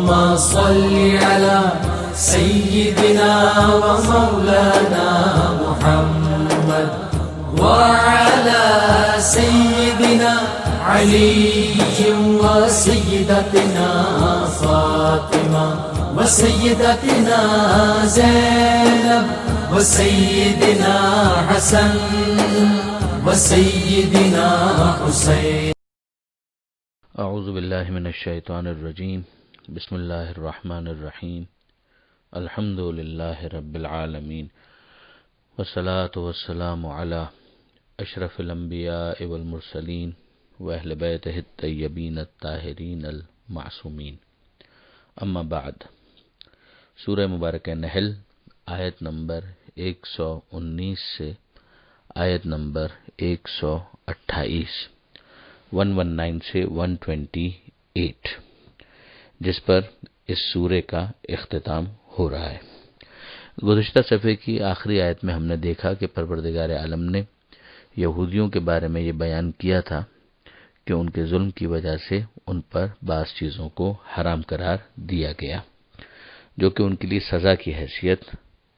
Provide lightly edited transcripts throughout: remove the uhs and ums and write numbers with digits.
صل على سيدنا ومولانا محمد وعلى سيدنا علي وسيدتنا فاطمة وسيدتنا زينب وسيدنا حسن وسيدنا حسين. اعوذ باللہ من الشیطان الرجیم. بسم اللہ الرحمن الرحیم. الحمد للہ رب العالمین والصلاة والسلام علی اشرف الانبیاء والمرسلین واہل بیتہ الطیبین الطاہرین المعصومین. اما بعد. سورہ مبارکہ نحل آیت نمبر 119 سے آیت نمبر 128 119 سے 128 جس پر اس سورے کا اختتام ہو رہا ہے. گزشتہ صفحے کی آخری آیت میں ہم نے دیکھا کہ پروردگار عالم نے یہودیوں کے بارے میں یہ بیان کیا تھا کہ ان کے ظلم کی وجہ سے ان پر بعض چیزوں کو حرام قرار دیا گیا جو کہ ان کے لیے سزا کی حیثیت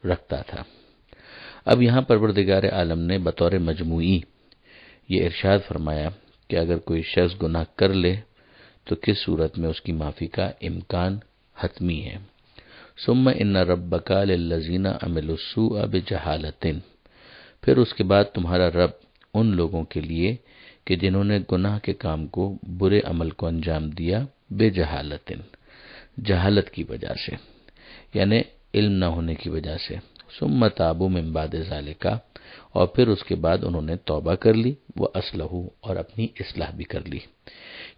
رکھتا تھا. اب یہاں پروردگار عالم نے بطور مجموعی یہ ارشاد فرمایا کہ اگر کوئی شخص گناہ کر لے تو کس صورت میں اس کی معافی کا امکان حتمی ہے. ثم ان ربک للذین عملوا السوء بجہالۃ، پھر اس کے بعد تمہارا رب ان لوگوں کے لیے کہ جنہوں نے گناہ کے کام کو، برے عمل کو انجام دیا، بجہالۃ، جہالت کی وجہ سے، یعنی علم نہ ہونے کی وجہ سے. ثم تابوا من بعد ذلک، اور پھر اس کے بعد انہوں نے توبہ کر لی، وہ اصلحوا، اور اپنی اصلاح بھی کر لی.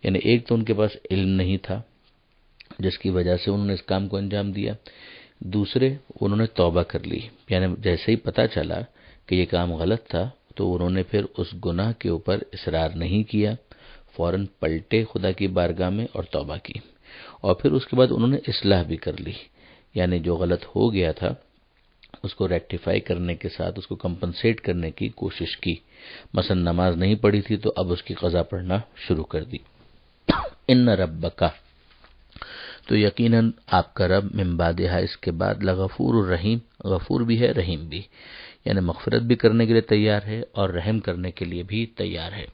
یعنی ایک تو ان کے پاس علم نہیں تھا جس کی وجہ سے انہوں نے اس کام کو انجام دیا، دوسرے انہوں نے توبہ کر لی، یعنی جیسے ہی پتہ چلا کہ یہ کام غلط تھا تو انہوں نے پھر اس گناہ کے اوپر اصرار نہیں کیا، فوراً پلٹے خدا کی بارگاہ میں اور توبہ کی، اور پھر اس کے بعد انہوں نے اصلاح بھی کر لی، یعنی جو غلط ہو گیا تھا اس کو ریکٹیفائی کرنے کے ساتھ اس کو کمپنسیٹ کرنے کی کوشش کی. مثلا نماز نہیں پڑھی تھی تو اب اس کی قضا پڑھنا شروع کر دی. ان ربک، تو یقیناً آپ کا رب، من بعدہا، اس کے بعد، لغفور الرحیم، غفور بھی ہے رحیم بھی، یعنی مغفرت بھی کرنے کے لیے تیار ہے اور رحم کرنے کے لیے بھی تیار ہے.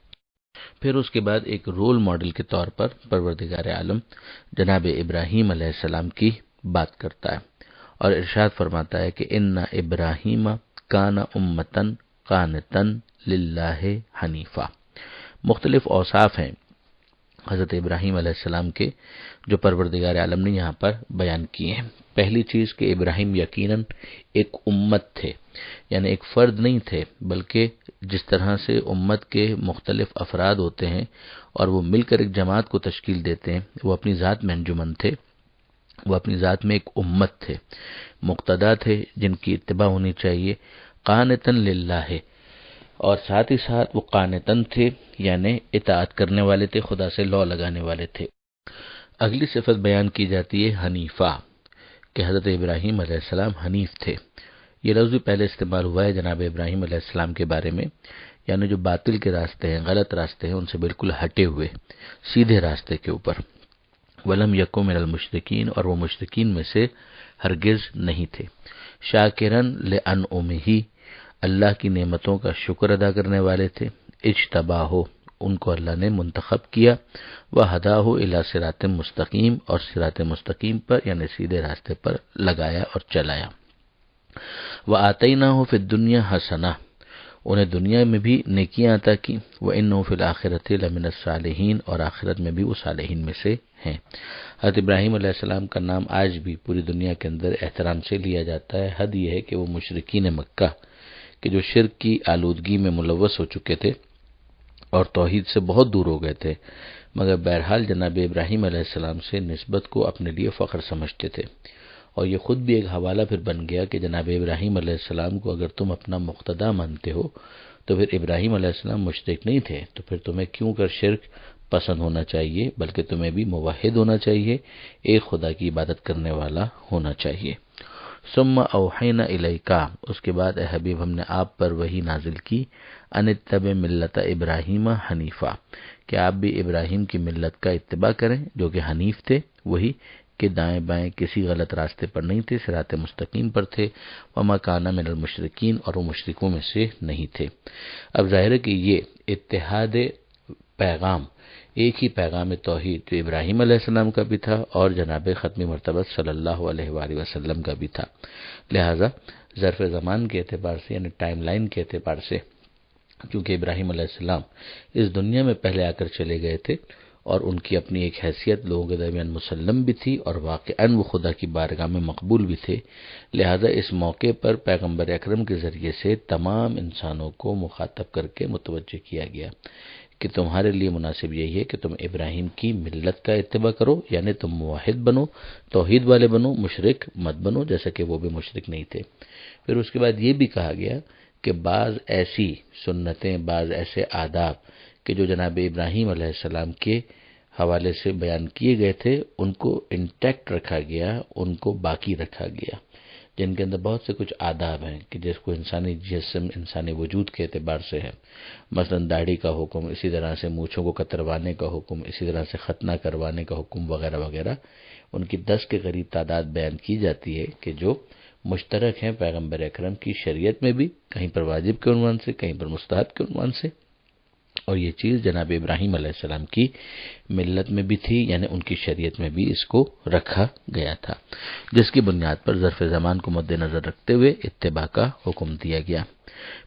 پھر اس کے بعد ایک رول ماڈل کے طور پر پروردگار عالم جناب ابراہیم علیہ السلام کی بات کرتا ہے اور ارشاد فرماتا ہے کہ ان ابراہیم کان امتن قانتن للہ حنیفہ. مختلف اوصاف ہیں حضرت ابراہیم علیہ السلام کے جو پروردگار عالم نے یہاں پر بیان کیے ہیں. پہلی چیز کہ ابراہیم یقیناً ایک امت تھے، یعنی ایک فرد نہیں تھے، بلکہ جس طرح سے امت کے مختلف افراد ہوتے ہیں اور وہ مل کر ایک جماعت کو تشکیل دیتے ہیں، وہ اپنی ذات میں انجمن تھے، وہ اپنی ذات میں ایک امت تھے، مقتدا تھے جن کی اتباع ہونی چاہیے، قانتن للہ، اور ساتھ ہی ساتھ وہ قانتن تھے یعنی اطاعت کرنے والے تھے، خدا سے لو لگانے والے تھے. اگلی صفت بیان کی جاتی ہے حنیفہ، کہ حضرت ابراہیم علیہ السلام حنیف تھے. یہ لفظ بھی پہلے استعمال ہوا ہے جناب ابراہیم علیہ السلام کے بارے میں، یعنی جو باطل کے راستے ہیں، غلط راستے ہیں، ان سے بالکل ہٹے ہوئے سیدھے راستے کے اوپر. ولم یکن من المشرکین، اور وہ مشرکین میں سے ہرگز نہیں تھے. شاکرن لانعمہ، اللہ کی نعمتوں کا شکر ادا کرنے والے تھے. اجتباہ، ان کو اللہ نے منتخب کیا. وہداہ الی صراط مستقیم، اور صراط مستقیم پر یعنی سیدھے راستے پر لگایا اور چلایا. وآتیناہ فی الدنیا حسنہ، انہیں دنیا میں بھی نیکیاں عطا کی. وانہ فی الآخرۃ لمن الصالحین، اور آخرت میں بھی وہ صالحین میں سے ہیں. حضرت ابراہیم علیہ السلام کا نام آج بھی پوری دنیا کے اندر احترام سے لیا جاتا ہے. حد یہ ہے کہ وہ مشرکین مکہ کہ جو شرک کی آلودگی میں ملوث ہو چکے تھے اور توحید سے بہت دور ہو گئے تھے، مگر بہرحال جناب ابراہیم علیہ السلام سے نسبت کو اپنے لیے فخر سمجھتے تھے. اور یہ خود بھی ایک حوالہ پھر بن گیا کہ جناب ابراہیم علیہ السلام کو اگر تم اپنا مقتدا مانتے ہو تو پھر ابراہیم علیہ السلام مشرک نہیں تھے، تو پھر تمہیں کیوں کر شرک پسند ہونا چاہیے، بلکہ تمہیں بھی موحد ہونا چاہیے، ایک خدا کی عبادت کرنے والا ہونا چاہیے. ثم اوحینا الیکا، اس کے بعد اے حبیب ہم نے آپ پر وحی نازل کی، ان اتبع ملت ابراہیم حنیفہ، کہ آپ بھی ابراہیم کی ملت کا اتباع کریں جو کہ حنیف تھے، وہی کہ دائیں بائیں کسی غلط راستے پر نہیں تھے، صراط مستقیم پر تھے، وما کان من المشرکین، اور وہ مشرکوں میں سے نہیں تھے۔ اب ظاہر ہے کہ یہ اتحاد پیغام، ایک ہی پیغام توحید جو ابراہیم علیہ السلام کا بھی تھا اور جناب ختم مرتبہ صلی اللہ علیہ وآلہ وسلم کا بھی تھا، لہذا ظرف زمان کے اعتبار سے یعنی ٹائم لائن کے اعتبار سے، کیونکہ ابراہیم علیہ السلام اس دنیا میں پہلے آ کر چلے گئے تھے اور ان کی اپنی ایک حیثیت لوگوں کے درمیان مسلم بھی تھی اور واقعاً وہ خدا کی بارگاہ میں مقبول بھی تھے، لہذا اس موقع پر پیغمبر اکرم کے ذریعے سے تمام انسانوں کو مخاطب کر کے متوجہ کیا گیا کہ تمہارے لیے مناسب یہی ہے کہ تم ابراہیم کی ملت کا اتباع کرو، یعنی تم موحد بنو، توحید والے بنو، مشرک مت بنو جیسا کہ وہ بھی مشرک نہیں تھے۔ پھر اس کے بعد یہ بھی کہا گیا کہ بعض ایسی سنتیں، بعض ایسے آداب کہ جو جناب ابراہیم علیہ السلام کے حوالے سے بیان کیے گئے تھے ان کو انٹیکٹ رکھا گیا، ان کو باقی رکھا گیا، جن کے اندر بہت سے کچھ آداب ہیں کہ جس کو انسانی جسم، انسانی وجود کے اعتبار سے ہے، مثلا داڑھی کا حکم، اسی طرح سے مونچھوں کو کتروانے کا حکم، اسی طرح سے ختنہ کروانے کا حکم وغیرہ وغیرہ، ان کی 10 کے قریب تعداد بیان کی جاتی ہے کہ جو مشترک ہیں پیغمبر اکرم کی شریعت میں بھی، کہیں پر واجب کے عنوان سے، کہیں پر مستحب کے عنوان سے، اور یہ چیز جناب ابراہیم علیہ السلام کی ملت میں بھی تھی، یعنی ان کی شریعت میں بھی اس کو رکھا گیا تھا، جس کی بنیاد پر ظرف زمان کو مد نظر رکھتے ہوئے اتباع کا حکم دیا گیا۔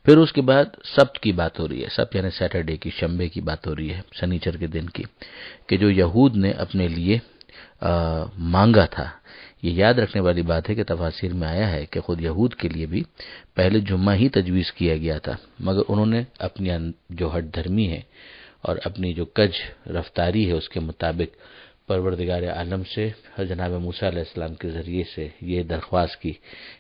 پھر اس کے بعد سبت کی بات ہو رہی ہے، سبت یعنی سیٹرڈے کی، شنبے کی بات ہو رہی ہے، شنیچر کے دن کی، کہ جو یہود نے اپنے لیے مانگا تھا۔ یہ یاد رکھنے والی بات ہے کہ تفاسیر میں آیا ہے کہ خود یہود کے لیے بھی پہلے جمعہ ہی تجویز کیا گیا تھا، مگر انہوں نے اپنی جو ہٹ دھرمی ہے اور اپنی جو کج رفتاری ہے اس کے مطابق پروردگار عالم سے جناب موسیٰ علیہ السلام کے ذریعے سے یہ درخواست کی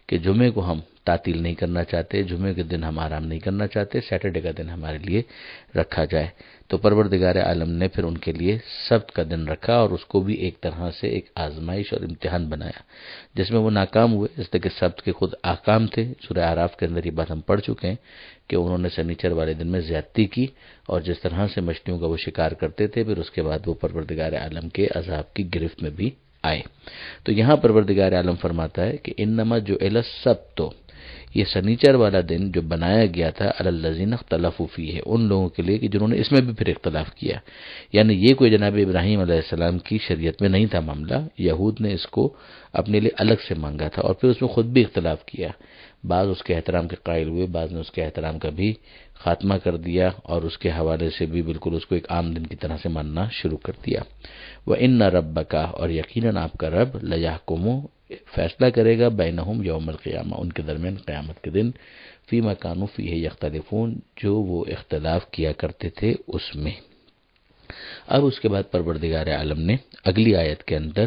کہ جمعے کو ہم تعطیل نہیں کرنا چاہتے، جمعے کے دن ہم آرام نہیں کرنا چاہتے، سیٹرڈے کا دن ہمارے لیے رکھا جائے۔ تو پروردگار عالم نے پھر ان کے لیے سبت کا دن رکھا اور اس کو بھی ایک طرح سے ایک آزمائش اور امتحان بنایا، جس میں وہ ناکام ہوئے، اس لیے کہ سبت کے خود احکام تھے۔ سورہ اعراف کے اندر یہ بات ہم پڑھ چکے ہیں کہ انہوں نے سنیچر والے دن میں زیادتی کی اور جس طرح سے مچھلیوں کا وہ شکار کرتے تھے، پھر اس کے بعد وہ پروردگار عالم کے عذاب کی گرفت میں بھی آئے۔ تو یہاں پروردگار عالم فرماتا ہے کہ انما جعل السبت، یہ سنیچر والا دن جو بنایا گیا تھا علی الذین اختلفوا فیہ، ان لوگوں کے لیے کہ جنہوں نے اس میں بھی پھر اختلاف کیا، یعنی یہ کوئی جناب ابراہیم علیہ السلام کی شریعت میں نہیں تھا معاملہ، یہود نے اس کو اپنے لیے الگ سے مانگا تھا اور پھر اس میں خود بھی اختلاف کیا، بعض اس کے احترام کے قائل ہوئے، بعض نے اس کے احترام کا بھی خاتمہ کر دیا اور اس کے حوالے سے بھی بالکل اس کو ایک عام دن کی طرح سے ماننا شروع کر دیا۔ وَإِنَّ رَبَّكَ، اور یقیناً آپ کا رب، لَيَحْكُمُ، فیصلہ کرے گا، بینہم یوم القیامہ، ان کے درمیان قیامت کے دن، فیما کانوا فیہ یختلفون، جو وہ اختلاف کیا کرتے تھے اس میں۔ اب اس کے بعد پروردگار عالم نے اگلی آیت کے اندر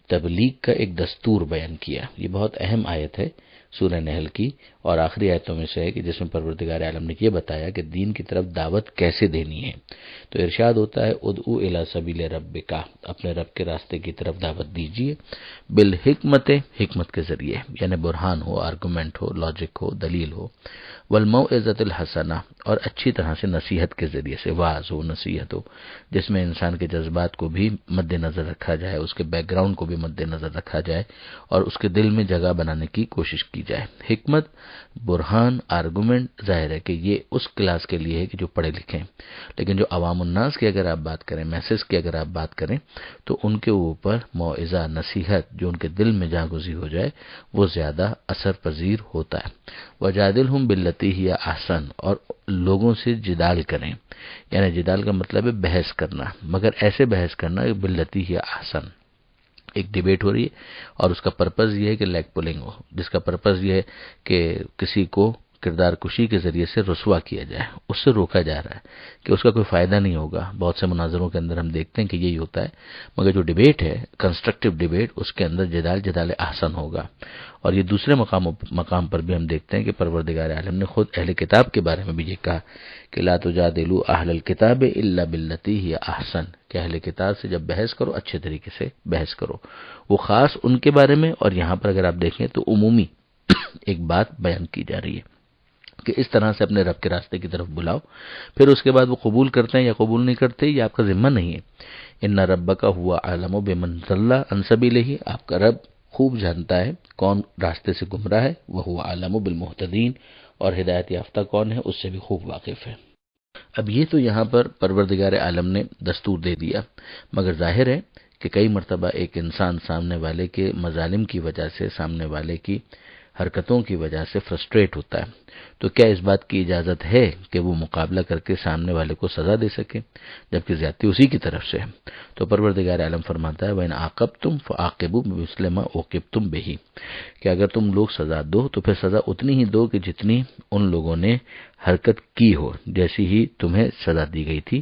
تبلیغ کا ایک دستور بیان کیا۔ یہ بہت اہم آیت ہے سورہ نحل کی اور آخری آیتوں میں سے ہے کہ جس میں پروردگار عالم نے یہ بتایا کہ دین کی طرف دعوت کیسے دینی ہے۔ تو ارشاد ہوتا ہے ادعو الی سبیل ربک، اپنے رب کے راستے کی طرف دعوت دیجیے، بالحکمت، حکمت کے ذریعے، یعنی برہان ہو، آرگومنٹ ہو، لاجک ہو، دلیل ہو، والموعظۃ الحسنہ، اور اچھی طرح سے نصیحت کے ذریعے سے، واعظ ہو، نصیحت ہو، جس میں انسان کے جذبات کو بھی مد نظر رکھا جائے، اس کے بیک گراؤنڈ کو بھی مد نظر رکھا جائے اور اس کے دل میں جگہ بنانے کی کوشش کی جائے۔ حکمت، برہان، آرگومنٹ، ظاہر ہے کہ یہ اس کلاس کے لیے ہے کہ جو پڑھے لکھے ہیں، لیکن جو عوام الناس کی اگر آپ بات کریں، میسج کی اگر آپ بات کریں، تو ان کے اوپر موعظہ، نصیحت جو ان کے دل میں جاگزی ہو جائے وہ زیادہ اثر پذیر ہوتا ہے۔ وجادلہم باللتی ہی احسن، اور لوگوں سے جدال کریں، یعنی جدال کا مطلب ہے بحث کرنا، مگر ایسے بحث کرنا کہ باللتی ہی احسن، ایک ڈیبیٹ ہو رہی ہے اور اس کا پرپز یہ ہے کہ لیگ پولنگ ہو، جس کا پرپز یہ ہے کہ کسی کو کردار کشی کے ذریعے سے رسوا کیا جائے، اس سے روکا جا رہا ہے کہ اس کا کوئی فائدہ نہیں ہوگا۔ بہت سے مناظروں کے اندر ہم دیکھتے ہیں کہ یہی ہوتا ہے، مگر جو ڈیبیٹ ہے، کنسٹرکٹیو ڈیبیٹ، اس کے اندر جدال احسن ہوگا۔ اور یہ دوسرے مقام پر بھی ہم دیکھتے ہیں کہ پروردگار عالم نے خود اہل کتاب کے بارے میں بھی یہ کہا کہ لا تجادلوا اہل الکتاب الا باللتی ہی احسن، کہ اہل کتاب سے جب بحث کرو اچھے طریقے سے بحث کرو۔ وہ خاص ان کے بارے میں، اور یہاں پر اگر آپ دیکھیں تو عمومی ایک بات بیان کی جا رہی ہے کہ اس طرح سے اپنے رب کے راستے کی طرف بلاؤ، پھر اس کے بعد وہ قبول کرتے ہیں یا قبول نہیں کرتے یہ آپ کا ذمہ نہیں ہے۔ ان ربک هو اعلم بمن ضل عن سبیلہ، آپ کا رب خوب جانتا ہے کون راستے سے گمراہ ہے، وهو اعلم بالمہتدین، اور ہدایت یافتہ کون ہے اس سے بھی خوب واقف ہے۔ اب یہ تو یہاں پر پروردگار عالم نے دستور دے دیا، مگر ظاہر ہے کہ کئی مرتبہ ایک انسان سامنے والے کے مظالم کی وجہ سے، سامنے والے کی حرکتوں کی وجہ سے فرسٹریٹ ہوتا ہے، تو کیا اس بات کی اجازت ہے کہ وہ مقابلہ کر کے سامنے والے کو سزا دے سکے، جبکہ زیادتی اسی کی طرف سے ہے؟ تو پروردگار عالم فرماتا ہے وَإِنْ عَاقَبْتُمْ فَعَاقِبُوا بِمِثْلِ مَا عُوقِبْتُمْ بِهِ، کہ اگر تم لوگ سزا دو تو پھر سزا اتنی ہی دو کہ جتنی ان لوگوں نے حرکت کی ہو، جیسی ہی تمہیں سزا دی گئی تھی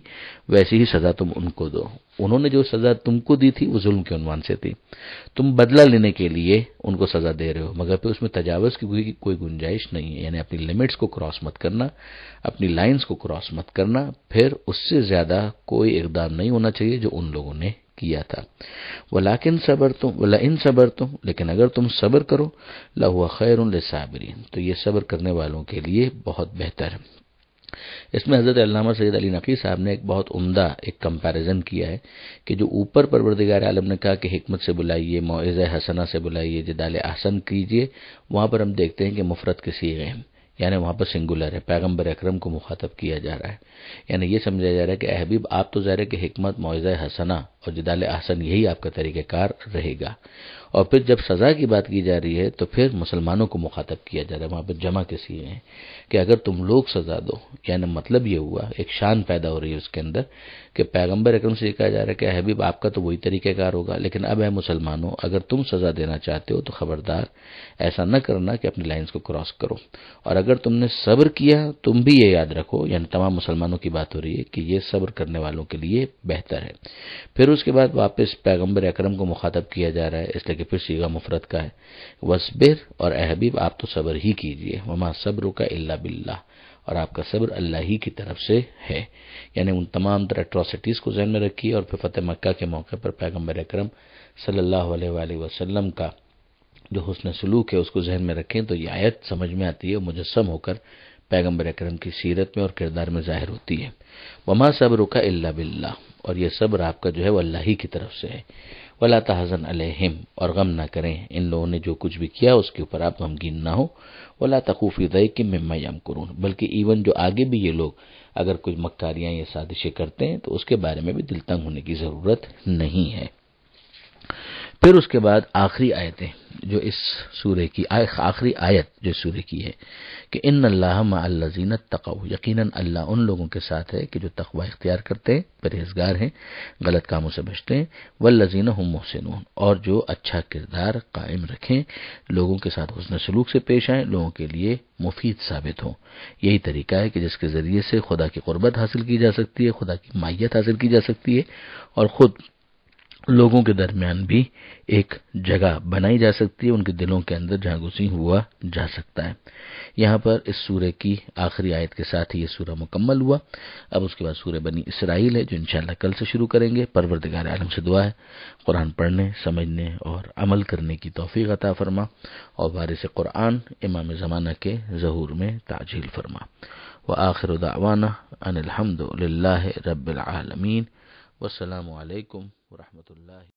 ویسی ہی سزا تم ان کو دو۔ انہوں نے جو سزا تم کو دی تھی وہ ظلم کے عنوان سے تھی، تم بدلہ لینے کے لیے ان کو سزا دے رہے ہو، مگر پھر اس میں تجاوز کی کوئی گنجائش نہیں ہے، یعنی اپنی لیمٹس کو کراس مت کرنا، اپنی لائنز کو کراس مت کرنا، پھر اس سے زیادہ کوئی اقدام نہیں ہونا چاہیے جو ان لوگوں نے کیا تھا۔ وَلَٰكِن صَبَرْتُمْ وَلَئِن صَبَرْتُمْ، لیکن اگر تم صبر کرو لَهُوَ خَيْرٌ لِّلصَّابِرِينَ، تو یہ صبر کرنے والوں کے لیے بہت بہتر ہے۔ اس میں حضرت علامہ سید علی نقی صاحب نے ایک بہت عمدہ ایک کمپیریزن کیا ہے کہ جو اوپر پروردگار عالم نے کہا کہ حکمت سے بلائیے، موعظہ حسنہ سے بلائیے، جدال احسن کیجیے، وہاں پر ہم دیکھتے ہیں کہ مفرد کے صیغے ہیں، یعنی وہاں پر سنگولر ہے، پیغمبر اکرم کو مخاطب کیا جا رہا ہے، یعنی یہ سمجھا جا رہا ہے کہ اے حبیب آپ تو ظاہر ہے کہ حکمت، موعظہ حسنہ اور جدال احسن یہی آپ کا طریقہ کار رہے گا، اور پھر جب سزا کی بات کی جا رہی ہے تو پھر مسلمانوں کو مخاطب کیا جا رہا ہے، وہاں پر جمع کے صیغے ہیں کہ اگر تم لوگ سزا دو، یعنی مطلب یہ ہوا ایک شان پیدا ہو رہی ہے اس کے اندر کہ پیغمبر اکرم سے کہا جا رہا ہے کہ اے حبیب آپ کا تو وہی طریقہ کار ہوگا، لیکن اب اے مسلمانوں اگر تم سزا دینا چاہتے ہو تو خبردار ایسا نہ کرنا کہ اپنی لائنز کو کراس کرو، اور اگر تم نے صبر کیا تم بھی یہ یاد رکھو، یعنی تمام مسلمانوں کی بات ہو رہی ہے کہ یہ صبر کرنے والوں کے لیے بہتر ہے۔ پھر اس کے بعد واپس پیغمبر اکرم کو مخاطب کیا جا رہا ہے، اس لیے کہ پھر صیغہ مفرد کا ہے، وَاصْبِرْ، اور اے حبیب آپ تو صبر ہی کیجئے، وَمَا صَبْرُكَ إِلَّا بِاللَّهِ، اور آپ کا صبر اللہ ہی کی طرف سے ہے، یعنی ان تمام تر ایٹراسٹیز کو ذہن میں رکھیے، اور پھر فتح مکہ کے موقع پر پیغمبر اکرم صلی اللہ علیہ وآلہ وسلم کا جو حسن سلوک ہے اس کو ذہن میں رکھیں تو یہ آیت سمجھ میں آتی ہے، مجسم ہو کر پیغمبر اکرم کی سیرت میں اور کردار میں ظاہر ہوتی ہے۔ وَمَا صَبْرُكَ إِلَّا بِاللَّهِ، اور یہ صبر آپ کا جو ہے وہ اللہ ہی کی طرف سے ہے۔ وَلَا تَحْزَنْ عَلَيْهِمْ، اور غم نہ کریں ان لوگوں نے جو کچھ بھی کیا اس کے اوپر آپ غمگین نہ ہو۔ وَلَا تَقُوا فِي ضَيْقٍ مِّمَّا يَمْكُرُونَ، بلکہ ایون جو آگے بھی یہ لوگ اگر کچھ مکاریاں یا سازشیں کرتے ہیں تو اس کے بارے میں بھی دل تنگ ہونے کی ضرورت نہیں ہے۔ پھر اس کے بعد آخری آیتیں جو اس سورہ کی آخری آیت جو سورہ کی ہے کہ ان اللہ مع الذین اتقوا، یقیناً اللہ ان لوگوں کے ساتھ ہے کہ جو تقوی اختیار کرتے ہیں، پرہیزگار ہیں، غلط کاموں سے بچتے ہیں، والذین هم محسنون، اور جو اچھا کردار قائم رکھیں، لوگوں کے ساتھ حسن سلوک سے پیش آئیں، لوگوں کے لیے مفید ثابت ہوں۔ یہی طریقہ ہے کہ جس کے ذریعے سے خدا کی قربت حاصل کی جا سکتی ہے، خدا کی معیت حاصل کی جا سکتی ہے، اور خود لوگوں کے درمیان بھی ایک جگہ بنائی جا سکتی ہے، ان کے دلوں کے اندر جہاں گزین ہوا جا سکتا ہے۔ یہاں پر اس سورہ کی آخری آیت کے ساتھ ہی یہ سورہ مکمل ہوا۔ اب اس کے بعد سورہ بنی اسرائیل ہے جو انشاءاللہ کل سے شروع کریں گے۔ پروردگار عالم سے دعا ہے قرآن پڑھنے، سمجھنے اور عمل کرنے کی توفیق عطا فرما، اور وارث قرآن امام زمانہ کے ظہور میں تعجیل فرما۔ وآخر دعوانا ان الحمد للہ رب العالمین، والسلام علیکم ورحمۃ اللہ۔